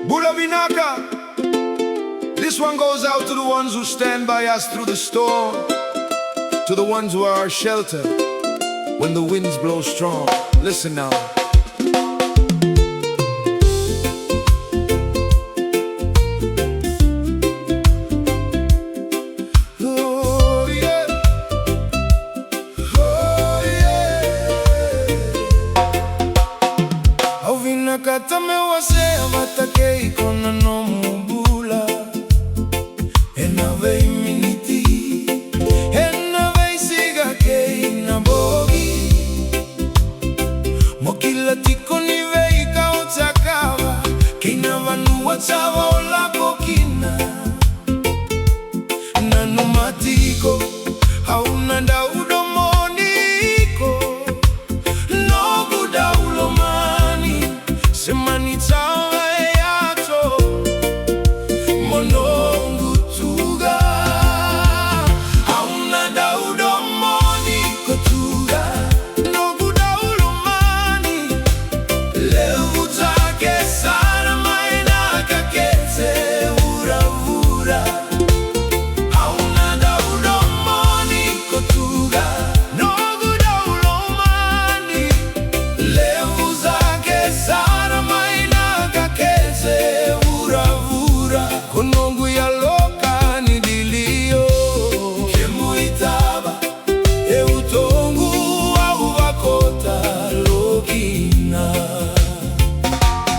Bula vinaka. This one goes out to the ones who stand by us through the storm, to the ones who are our shelter when the winds blow strong. Listen now. Oh yeah, oh yeah. Au vinaka tame wase avatake ikona no Bula. Ena vei miniti, ena vei siga ke ina bogi. Mokila tiko ni vei ka otakava, ke ina vanua tava o la kokina. Nanu matiko, hauna Dau Domoni ko. Nogu Dau Domoni, semani tava e ato. Monongu tuga, hauna Dau Domoni ko tuga. Nogu Dau Domoni, levu take sana maina kakete ura ura. Hauna Dau Domoni ko tuga. Nogu Dau Domoni, levu take sana maina kakete ura ura. Konongu ya loka ni dilio, kemuitaba e utongu au vakota lokina.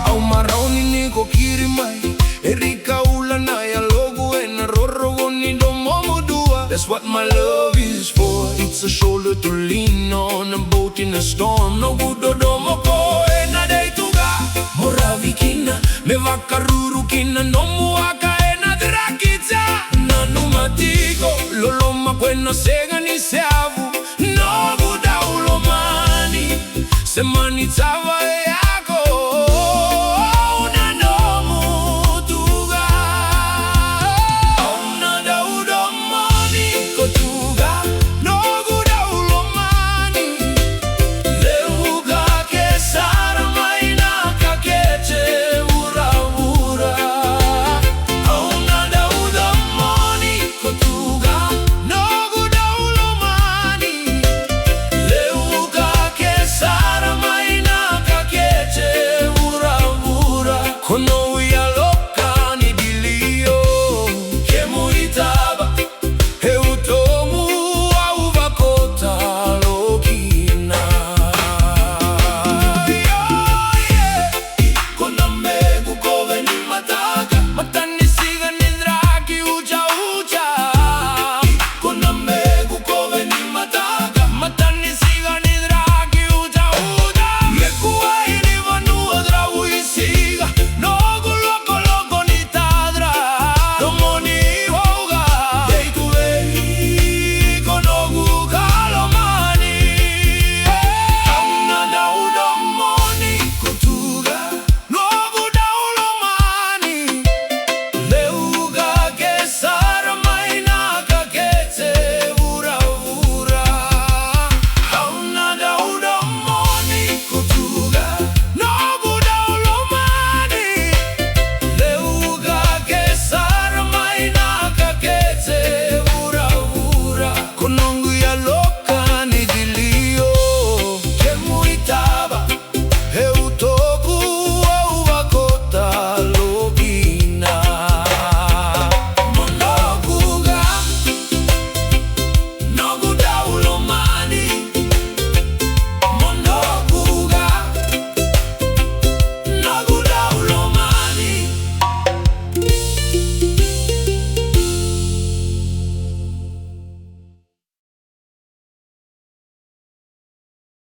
Au maroni niko kirimai, erika ulana ya logu ena rorogo ni domomodua. That's what my love is for. It's a shoulder to lean on, a boat in a storm. No gudo domoko ena deituga. Moravikina, me vakaruru kina nomu aka ena drakita. Nanu matiko, loloma kwena sega ni seavu. Nogu Dau Domoni, semani tava